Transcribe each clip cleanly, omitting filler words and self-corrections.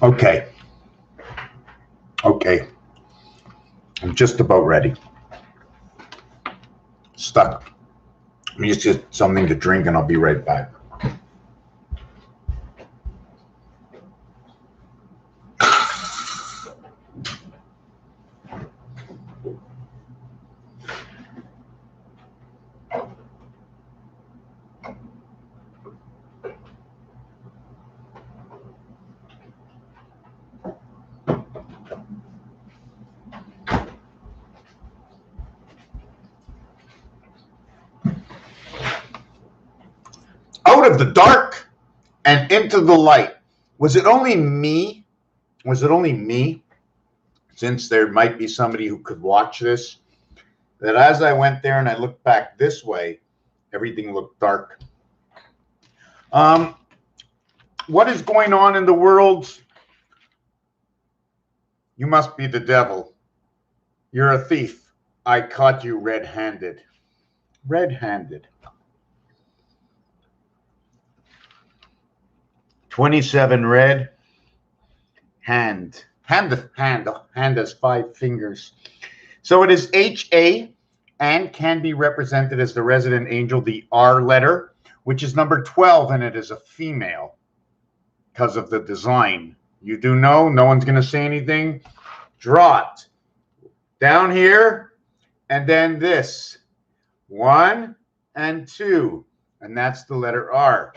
Okay. Okay. I'm just about ready. Stuck. Let me just get something to drink and I'll be right back. Out of the dark and into the light. Was it only me? Was it only me? Since there might be somebody who could watch this, that as I went there and I looked back this way, everything looked dark. What is going on in the world? You must be the devil. You're a thief. I caught you red-handed. Red-handed. 27 red. Hand has 5 fingers. So it is HA and can be represented as the resident angel, the R letter, which is number 12, and it is a female because of the design. You do know, no one's going to say anything. Draw it. Down here, and then this. 1 and 2, and that's the letter R.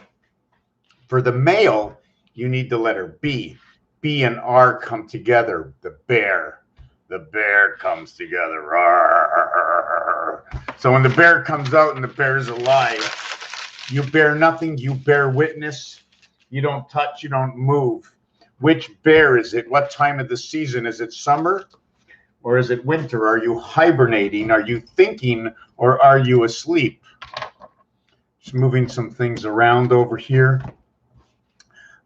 For the male, you need the letter B. B and R come together. The bear. The bear comes together. Rawr. So when the bear comes out and the bear's alive, you bear nothing. You bear witness. You don't touch. You don't move. Which bear is it? What time of the season? Is it summer or is it winter? Are you hibernating? Are you thinking or are you asleep? Just moving some things around over here.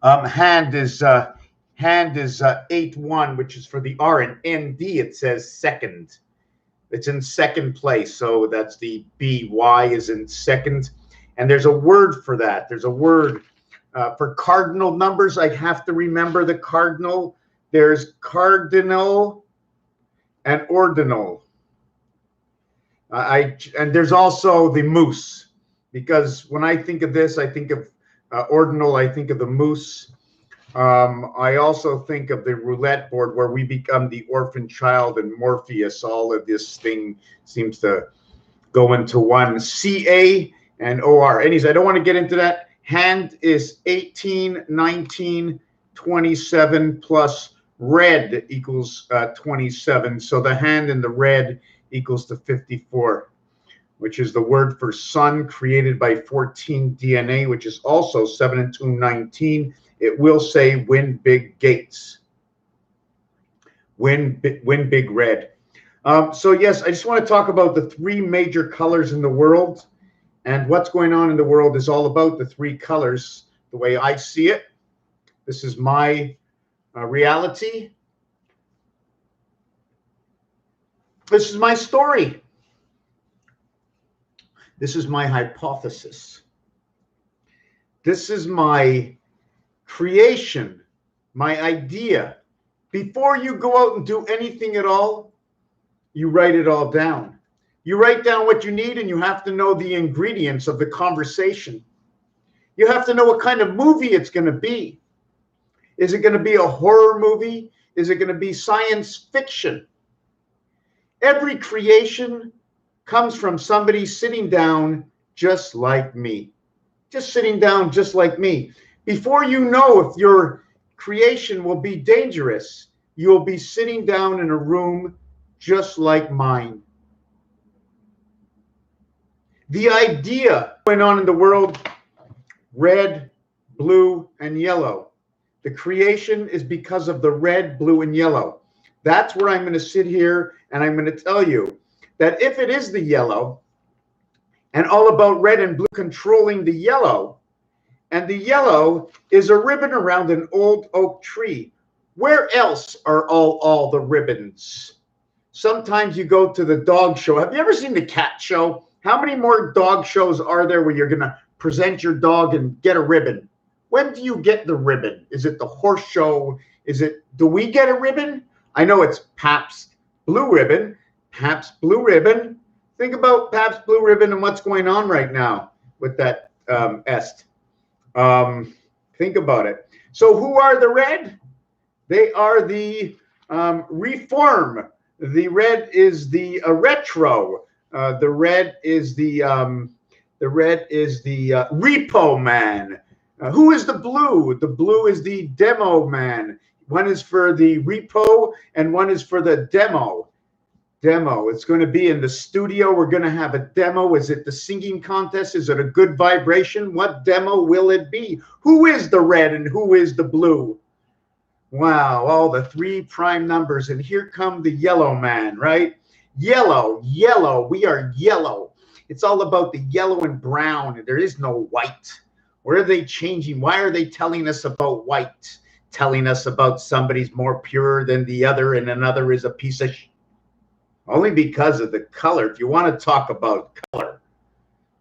Hand is 8-1, which is for the R, and ND it says second. It's in second place, so that's the B. Y is in second, and there's a word for that. There's a word for cardinal numbers. I have to remember the cardinal. There's cardinal and ordinal. And there's also the moose, because when I think of this, I think of ordinal. I think of the moose. I also think of the roulette board where we become the orphan child and Morpheus. All of this thing seems to go into one. CA and OR. Anyways, I don't want to get into that. Hand is 18, 19, 27 plus red equals 27. So the hand in the red equals to 54, which is the word for sun created by 14 DNA, which is also 7 and 2, 19. It will say win big gates. Win big red. So yes, I just want to talk about the 3 major colors in the world. And what's going on in the world is all about the 3 colors, the way I see it. This is my reality. This is my story. This is my hypothesis. This is my creation, my idea. Before you go out and do anything at all, you write it all down. You write down what you need, and you have to know the ingredients of the conversation. You have to know what kind of movie it's going to be. Is it going to be a horror movie? Is it going to be science fiction? Every creation comes from somebody sitting down just like me. Just sitting down just like me. Before you know if your creation will be dangerous, you'll be sitting down in a room just like mine. The idea going on in the world, red, blue, and yellow. The creation is because of the red, blue, and yellow. That's where I'm going to sit here and I'm going to tell you that if it is the yellow and all about red and blue controlling the yellow, and the yellow is a ribbon around an old oak tree, where else are all the ribbons? Sometimes you go to the dog show. Have you ever seen the cat show? How many more dog shows are there where you're going to present your dog and get a ribbon? When do you get the ribbon? Is it the horse show? do we get a ribbon? I know it's Pabst Blue Ribbon. Pabst Blue Ribbon. Think about Pabst Blue Ribbon and what's going on right now with that est. Think about it. So who are the red? They are the reform. The red is the retro. The red is the repo man. Who is the blue? The blue is the demo man. One is for the repo and one is for the demo. Demo. It's going to be in the studio. We're going to have a demo. Is it the singing contest? Is it a good vibration? What demo will it be? Who is the red and who is the blue? Wow, all the 3 prime numbers. And here come the yellow man, right? Yellow, yellow. We are yellow. It's all about the yellow and brown. There is no white. Where are they changing? Why are they telling us about white? Telling us about somebody's more pure than the other and another is a piece of only because of the color. If you want to talk about color,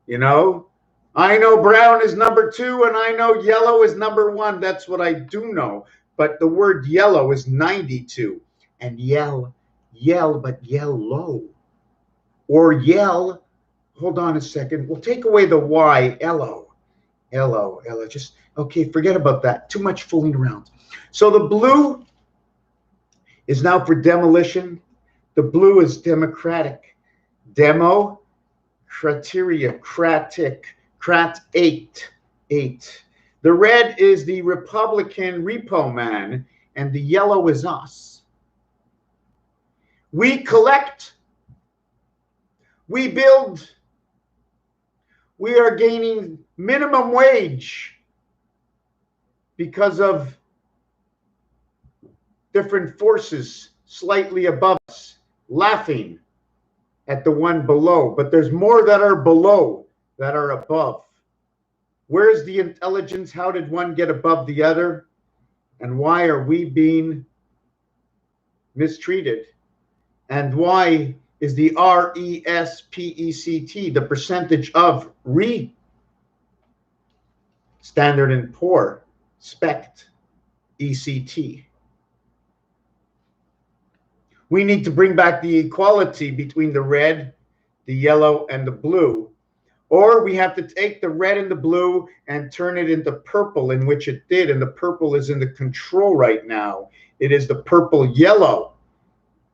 you know, I know brown is number 2 and I know yellow is number 1. That's what I do know. But the word yellow is 92. And yell, but yellow. Or yell, hold on a second. We'll take away the Y, L-O. L-O, L-O. Just, okay, forget about that. Too much fooling around. So the blue is now for demolition. The blue is democratic. Demo, criteria, cratic, crat 8. The red is the Republican repo man, and the yellow is us. We collect, we build, we are gaining minimum wage because of different forces slightly above us, laughing at the one below, but there's more that are below that are above. Where's the intelligence? How did one get above the other? And why are we being mistreated? And why is the RESPECT, the percentage of Standard and Poor, SPECT, ECT? We need to bring back the equality between the red, the yellow, and the blue. Or we have to take the red and the blue and turn it into purple, in which it did. And the purple is in the control right now. It is the purple-yellow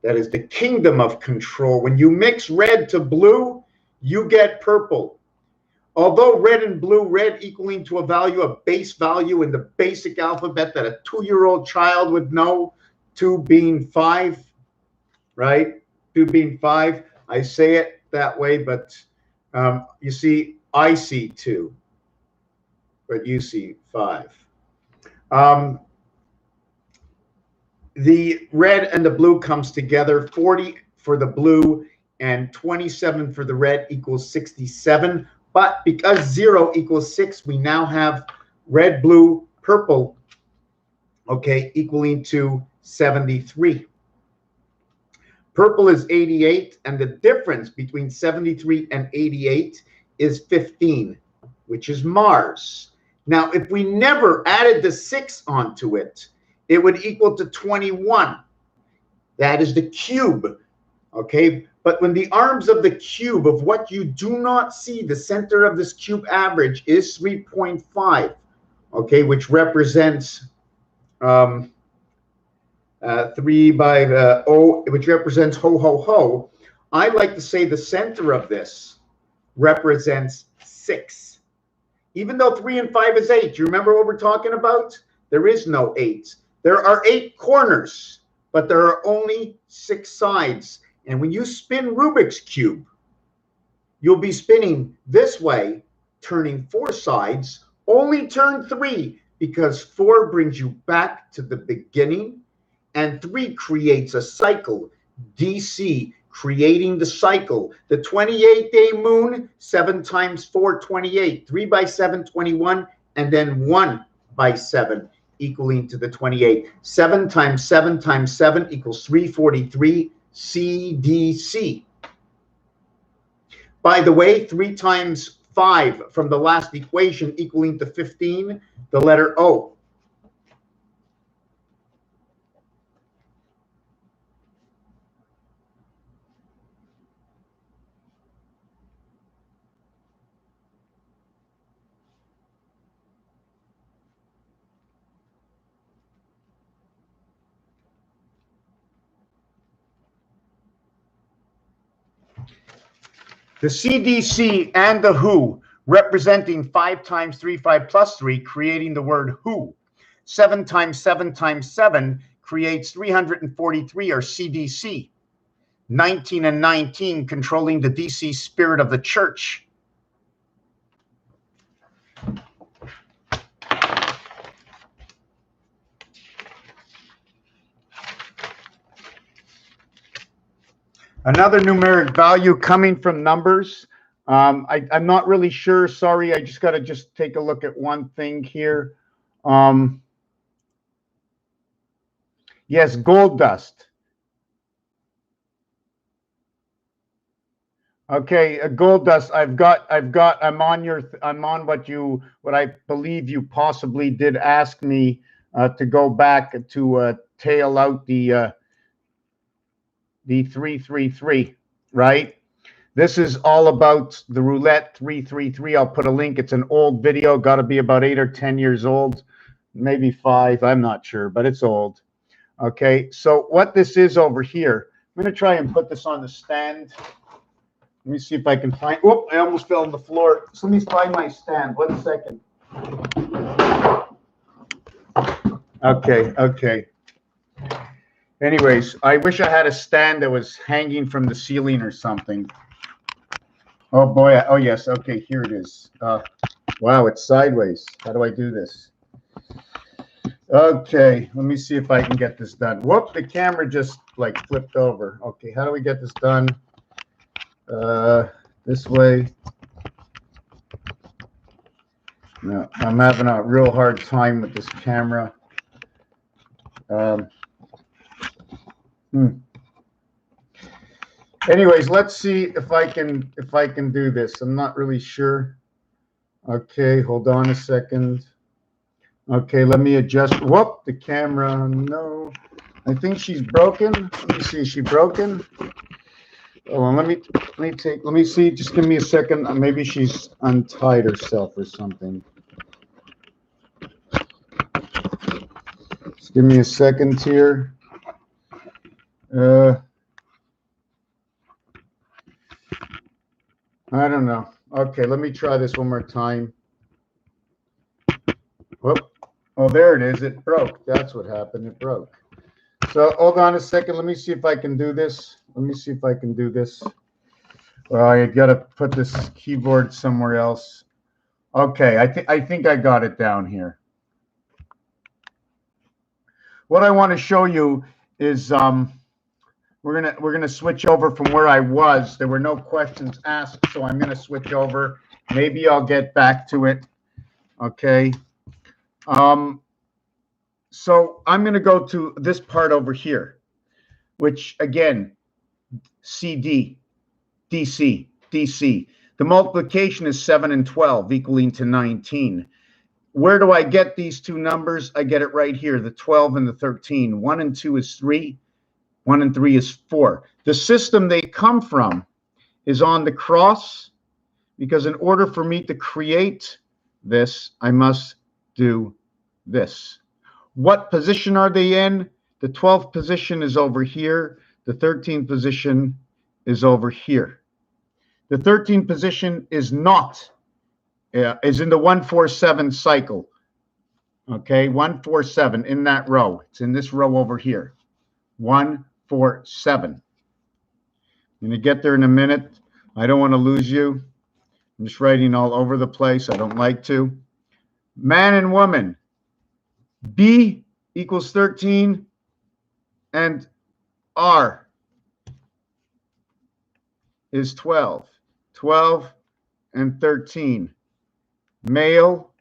that is the kingdom of control. When you mix red to blue, you get purple. Although red and blue, red equaling to a value, a base value in the basic alphabet that a 2-year-old child would know, 2 being 5, right? 2 being 5. I say it that way, but you see, I see 2, but you see 5. The red and the blue comes together. 40 for the blue and 27 for the red equals 67. But because 0 equals 6, we now have red, blue, purple, okay, equaling to 73. Purple is 88, and the difference between 73 and 88 is 15, which is Mars. Now, if we never added the 6 onto it, it would equal to 21. That is the cube, okay? But when the arms of the cube of what you do not see, the center of this cube average is 3.5, okay, which represents 3 by the O, which represents ho, ho, ho. I like to say the center of this represents 6. Even though 3 and 5 is 8, you remember what we're talking about? There is no 8. There are 8 corners, but there are only 6 sides. And when you spin Rubik's Cube, you'll be spinning this way, turning 4 sides, only turn 3, because 4 brings you back to the beginning, and 3 creates a cycle, DC, creating the cycle. The 28-day moon, 7 times 4, 28. 3 by 7, 21, and then 1 by 7, equaling to the 28. 7 times 7 times 7 equals 343, CDC. By the way, 3 times 5 from the last equation equaling to 15, the letter O. The CDC and the WHO, representing 5 times 3, 5 plus 3, creating the word WHO. 7 times 7 times 7 creates 343, or CDC. 19 and 19, controlling the DC spirit of the church. Another numeric value coming from numbers. I'm not really sure. Sorry, I just got to take a look at one thing here. Yes, gold dust. Okay, gold dust. I'm on what I believe you possibly did ask me to go back to tail out the 333, right? This is all about the roulette 333. I'll put a link. It's an old video, got to be about 8 or 10 years old, maybe 5. I'm not sure, but it's old. Okay, so what this is over here, I'm going to try and put this on the stand. Let me see if I can find. Whoop! I almost fell on the floor. So let me find my stand. 1 second. Okay. Anyways, I wish I had a stand that was hanging from the ceiling or something. Oh boy. Oh yes. Okay, here it is. Wow, it's sideways. How do I do this? Okay, let me see if I can get this done. Whoop! The camera just like flipped over. Okay, how do we get this done? This way. No, I'm having a real hard time with this camera. Anyways, let's see if I can do this. I'm not really sure. Okay, hold on a second. Okay, let me adjust. Whoop, the camera. No, I think she's broken. Let me see. Is she broken? Hold on. Let me see. Just give me a second. Maybe she's untied herself or something. Just give me a second here. I don't know. Okay, let me try this one more time. Whoop. Oh, there it is. It broke. That's what happened. It broke. So hold on a second. Let me see if I can do this. Well, I got to put this keyboard somewhere else. Okay, I think I got it down here. What I want to show you is we're gonna switch over from where I was. There were no questions asked, so I'm gonna switch over. Maybe I'll get back to it. Okay. So I'm gonna go to this part over here, which again, CD, DC, DC. The multiplication is 7 and 12, equaling to 19. Where do I get these two numbers? I get it right here, the 12 and the 13. 1 and 2 is 3. 1 and 3 is 4. The system they come from is on the cross, because in order for me to create this, I must do this. What position are they in? The 12th position is over here. The 13th position is over here. The 13th position is not, is in the 147 cycle. Okay, 147 in that row. It's in this row over here. 147. I'm going to get there in a minute. I don't want to lose you. I'm just writing all over the place. I don't like to. Man and woman. B equals 13 and R is 12. 12 and 13. Male,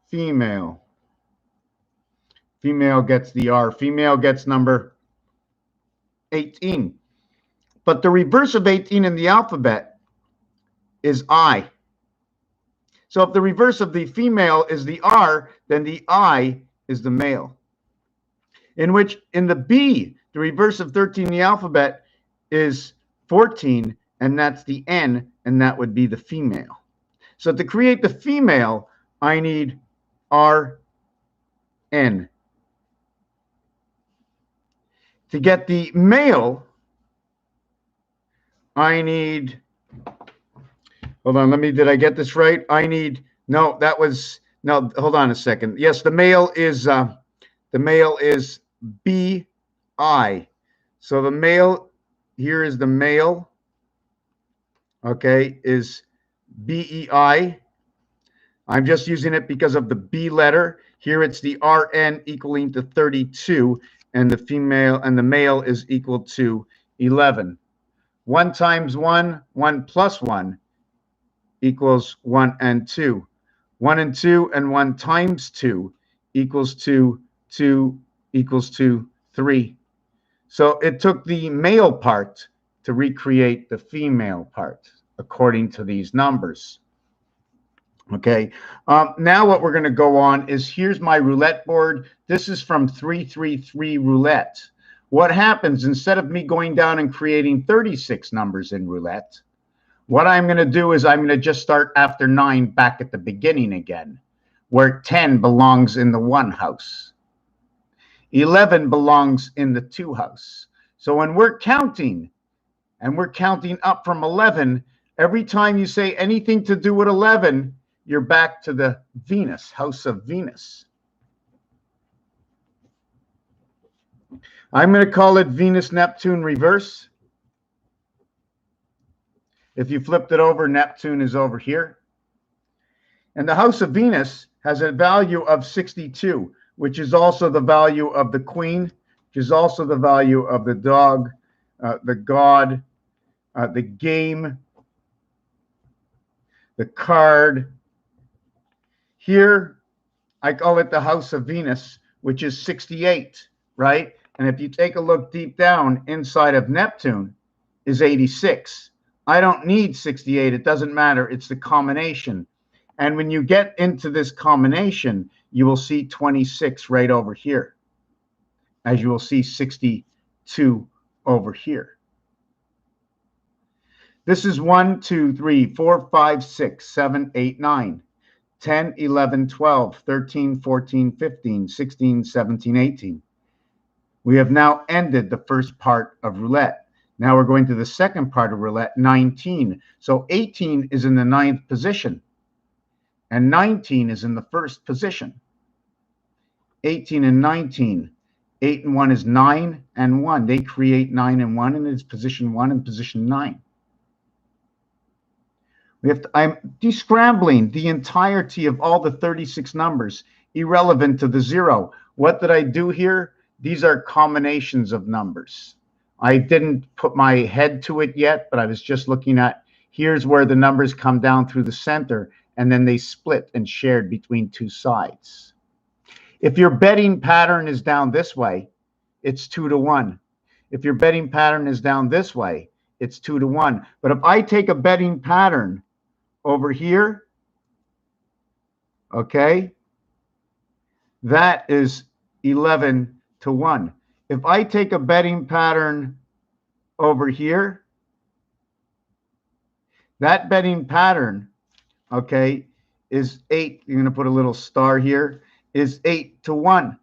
female. Female gets the R. Female gets number 18. But the reverse of 18 in the alphabet is I. So if the reverse of the female is the R, then the I is the male. In which, in the B, the reverse of 13 in the alphabet is 14, and that's the N, and that would be the female. So to create the female, I need RN. To get the male, I need Hold on, did I get this right? I need, no, that was, no, hold on a second. Yes, the male is BI. So the male, here is the male, okay, is BEI. I'm just using it because of the B letter. Here it's the RN equaling to 32, and the female and the male is equal to 11. 1 times 1, 1 plus 1 equals 1 and 2. 1 and 2 and 1 times 2 equals 2. 2 equals 3. So it took the male part to recreate the female part according to these numbers. Okay, now what we're going to go on is, here's my roulette board. This is from 333 roulette. What happens, instead of me going down and creating 36 numbers in roulette, what I'm going to do is I'm going to just start after 9 back at the beginning again, where 10 belongs in the 1 house. 11 belongs in the 2 house. So when we're counting, and we're counting up from 11, every time you say anything to do with 11, you're back to the Venus, house of Venus. I'm going to call it Venus-Neptune reverse. If you flipped it over, Neptune is over here. And the house of Venus has a value of 62, which is also the value of the queen, which is also the value of the dog, the god, the game, the card. Here, I call it the house of Venus, which is 68, right? And if you take a look deep down, inside of Neptune is 86. I don't need 68. It doesn't matter. It's the combination. And when you get into this combination, you will see 26 right over here, as you will see 62 over here. This is 1, 2, 3, 4, 5, 6, 7, 8, 9. 10, 11, 12, 13, 14, 15, 16, 17, 18. We have now ended the first part of roulette. Now we're going to the second part of roulette, 19. So 18 is in the 9th position, and 19 is in the 1st position. 18 and 19. 8 and 1 is 9 and 1. They create 9 and 1, and it's position 1 and position 9. I'm descrambling the entirety of all the 36 numbers, irrelevant to the 0. What did I do here? These are combinations of numbers. I didn't put my head to it yet, but I was just looking at, here's where the numbers come down through the center, and then they split and shared between 2 sides. If your betting pattern is down this way, it's 2 to 1. If your betting pattern is down this way, it's 2 to 1. But if I take a betting pattern over here, okay, that is 11 to 1. If I take a betting pattern over here, that betting pattern, okay, is 8. You're going to put a little star here, is 8 to 1.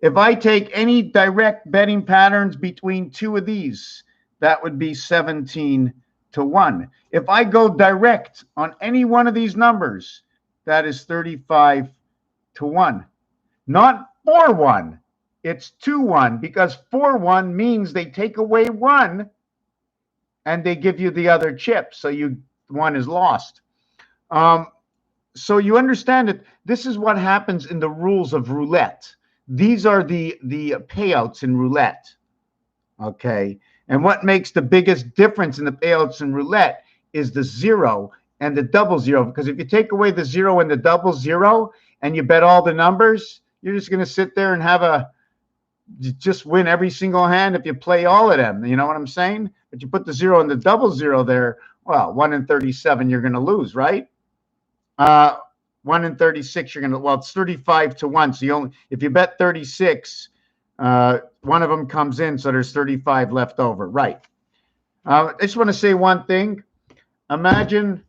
If I take any direct betting patterns between 2 of these, that would be 17 to 1. If I go direct on any one of these numbers, that is 35 to 1. Not 4-1. It's 2-1, because 4-1 means they take away 1 and they give you the other chip. So 1 is lost. So you understand that this is what happens in the rules of roulette. These are the payouts in roulette. Okay. And what makes the biggest difference in the payouts in roulette is the 0 and the double 0. Because if you take away the 0 and the double 0 and you bet all the numbers, you're just going to sit there and just win every single hand if you play all of them. You know what I'm saying? But you put the 0 and the double 0 there, well, 1 in 37, you're going to lose, right? 1 in 36, you're going to, well, it's 35 to 1. So if you bet 36, one of them comes in, so there's 35 left over, right? I just want to say one thing. Imagine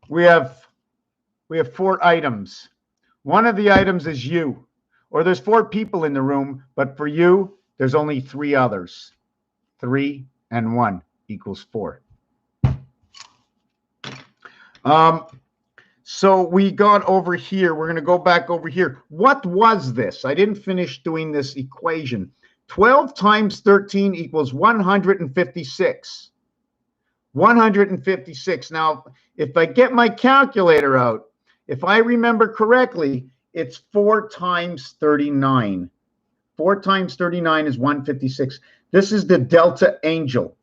we have 4 items. One of the items is you, or there's 4 people in the room, but for you, there's only 3 others. 3 and 1 equals 4. So we got over here. We're going to go back over here. What was this? I didn't finish doing this equation. 12 times 13 equals 156. 156. Now, if I get my calculator out, if I remember correctly, it's 4 times 39. 4 times 39 is 156. This is the delta angel,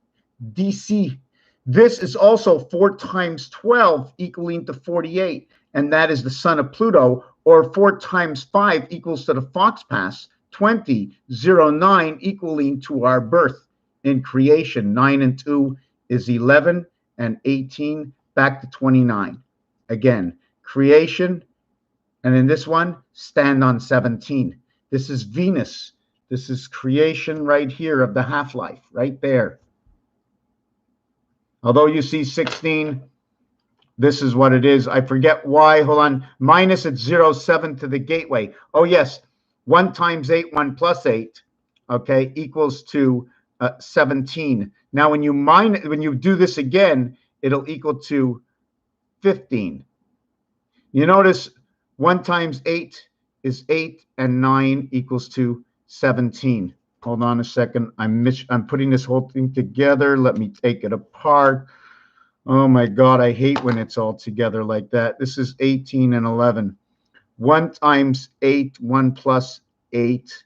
DC. This is also 4 times 12 equaling to 48, and that is the son of Pluto, or 4 times 5 equals to the Fox Pass, 20, 09 equaling to our birth in creation. 9 and 2 is 11, and 18 back to 29. Again, creation, and in this one, stand on 17. This is Venus. This is creation right here of the half-life, right there. Although you see 16, this is what it is. I forget why. Hold on. Minus at 07 to the gateway. Oh, yes. 1 times 8, 1 plus 8, okay, equals to 17. Now, when you do this again, it'll equal to 15. You notice 1 times 8 is 8, and 9 equals to 17. Hold on a second. I'm putting this whole thing together. Let me take it apart. Oh my God, I hate when it's all together like that. This is 18 and 11. 1 times 8, 1 plus 8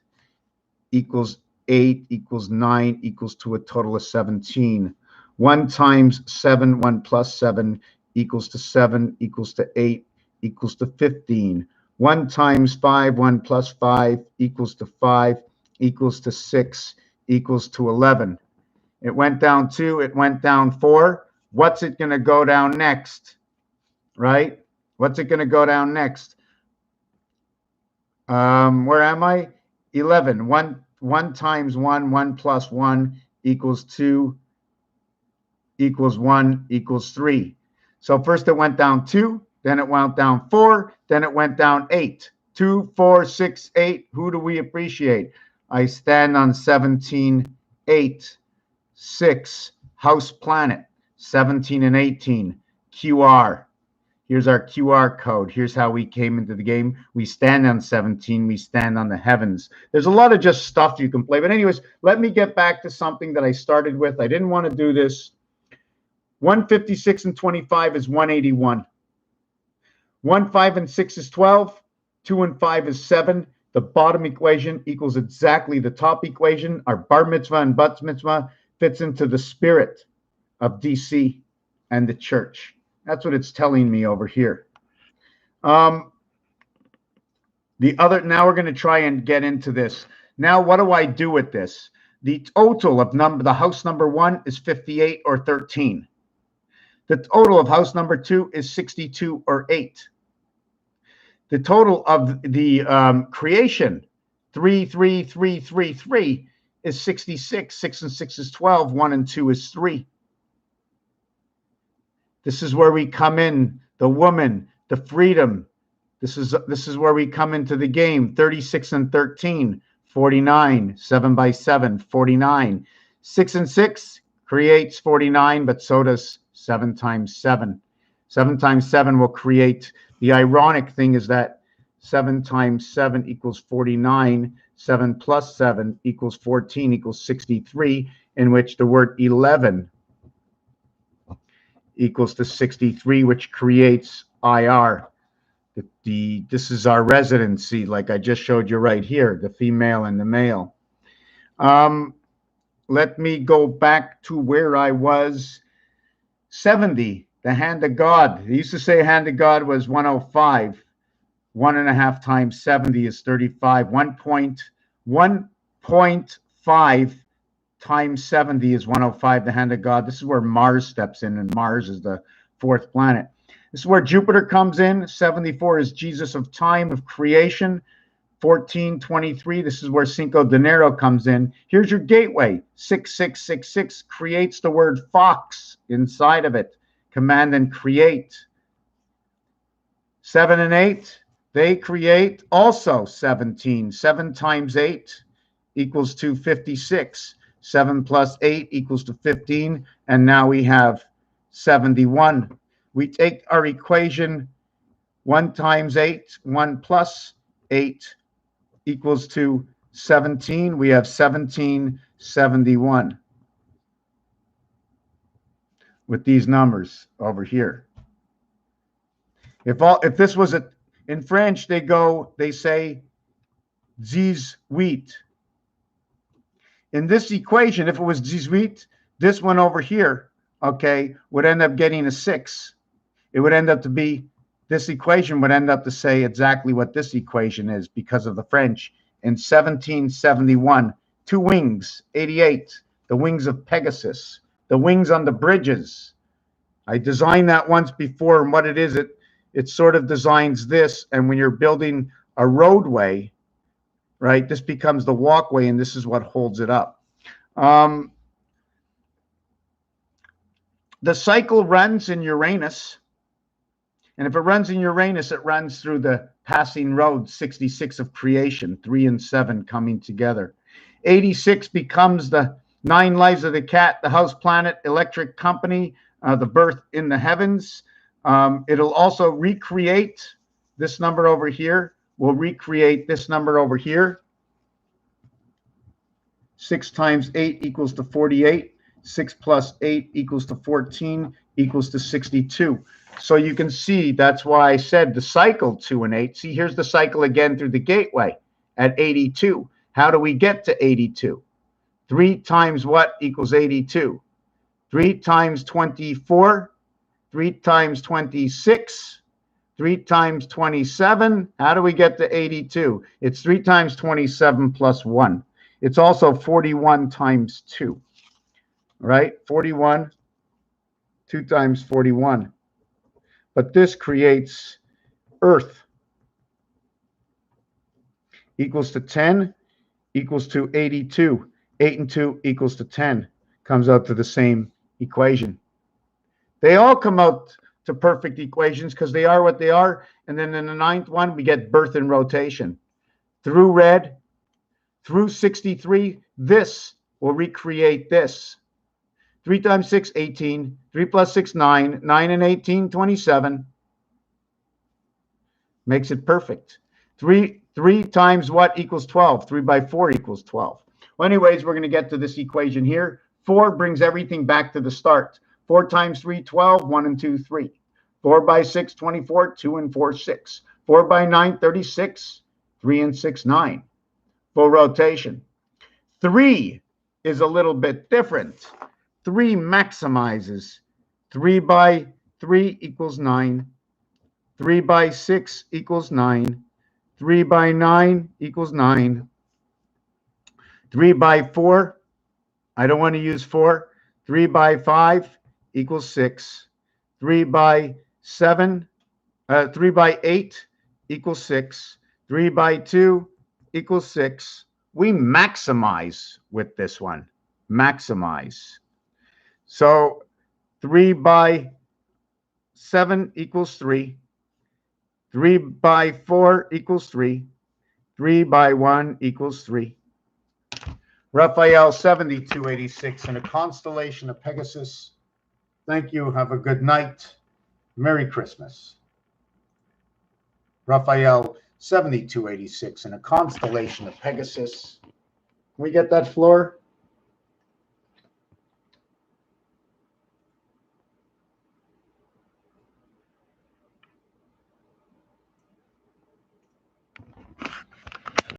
equals 8 equals 9 equals to a total of 17. 1 times 7, 1 plus 7 equals to 7 equals to 8 equals to 15. 1 times 5, 1 plus 5 equals to 5 equals to 6 equals to 11. It went down 2, it went down 4. What's it going to go down next? Right? What's it going to go down next? Where am I? 11. 1 times 1, 1 plus 1 equals 2 equals 1 equals 3. So first it went down 2, then it went down 4, then it went down 8. 2, 4, 6, 8. Who do we appreciate? I stand on 17, 8, 6, house planet, 17 and 18, QR. Here's our QR code. Here's how we came into the game. We stand on 17. We stand on the heavens. There's a lot of just stuff you can play. But anyways, let me get back to something that I started with. I didn't want to do this. 156 and 25 is 181. 1, 5, and 6 is 12. 2 and 5 is 7. The bottom equation equals exactly the top equation. Our bar mitzvah and bat mitzvah fits into the spirit of DC and the church. That's what it's telling me over here. Now we're going to try and get into this. Now, what do I do with this? The total of the house number 1 is 58 or 13. The total of house number 2 is 62 or 8. The total of the creation, 3, 3, 3, 3, 3, is 66. 6 and 6 is 12. 1 and 2 is 3. This is where we come in, the woman, the freedom. This is where we come into the game. 36 and 13, 49. 7 by 7, 49. 6 and 6 creates 49, but so does 7 times 7. 7 times 7 will create. The ironic thing is that 7 times 7 equals 49. 7 plus 7 equals 14 equals 63, in which the word 11 equals to 63, which creates IR. This is our residency, like I just showed you right here, the female and the male. Let me go back to where I was. 70, the hand of God. They used to say hand of God was 105. 1.5 times 70 is 35. 1.5 times 70 is 105, the hand of God. This is where Mars steps in, and Mars is the 4th planet. This is where Jupiter comes in. 74 is Jesus of time, of creation. 1423, this is where Cinco de Enero comes in. Here's your gateway. 6666 creates the word fox inside of it. Command and create. 7 and 8, they create also 17. 7 times 8 equals to 56. 7 plus 8 equals to 15. And now we have 71. we take our equation 1 times 8, 1 plus 8 equals to 17. We have 1771 with these numbers over here. If this was in French, they say 18. In this equation, if it was 18, this one over here, okay, would end up getting a 6. It would end up to be, this equation would end up to say exactly what this equation is because of the French. In 1771, 2 wings, 88, the wings of Pegasus, the wings on the bridges. I designed that once before, and what it is, it sort of designs this, and when you're building a roadway, right, this becomes the walkway, and this is what holds it up. The cycle runs in Uranus, and if it runs in Uranus, it runs through the passing road 66 of creation, 3 and 7 coming together. 86 becomes the 9 lives of the cat, the house planet, electric company, the birth in the heavens. It'll also recreate this number over here. We'll recreate this number over here. 6 times 8 equals to 48. 6 plus 8 equals to 14 equals to 62. So you can see that's why I said the cycle 2 and 8. See, here's the cycle again through the gateway at 82. How do we get to 82? 3 times what equals 82? 3 times 24, 3 times 26, 3 times 27. How do we get to 82? It's 3 times 27 plus 1. It's also 41 times 2, right? 41, 2 times 41. But this creates Earth equals to 10 equals to 82. 8 and 2 equals to 10. Comes out to the same equation. They all come out to perfect equations because they are what they are. And then in the 9th one, we get birth and rotation. Through red, through 63, this will recreate this. 3 times 6, 18. 3 plus 6, 9. 9 and 18, 27. Makes it perfect. 3 times what equals 12? 3 by 4 equals 12. Well, anyways, we're going to get to this equation here. 4 brings everything back to the start. 4 times 3, 12. 1 and 2, 3. 4 by 6, 24. 2 and 4, 6. 4 by 9, 36. 3 and 6, 9. Full rotation. 3 is a little bit different. 3 maximizes. 3 by 3 equals 9. 3 by 6 equals 9. 3 by 9 equals 9. 3 by 4, I don't want to use 4. 3 by 5 equals 6. 3 by 7, 3 by 8 equals 6. 3 by 2 equals 6. We maximize with this one. Maximize. So 3 by 7 equals 3. 3 by 4 equals 3. 3 by 1 equals 3. Raphael 7286 in a constellation of Pegasus. Thank you. Have a good night. Merry Christmas. Raphael 7286 in a constellation of Pegasus. Can we get that floor?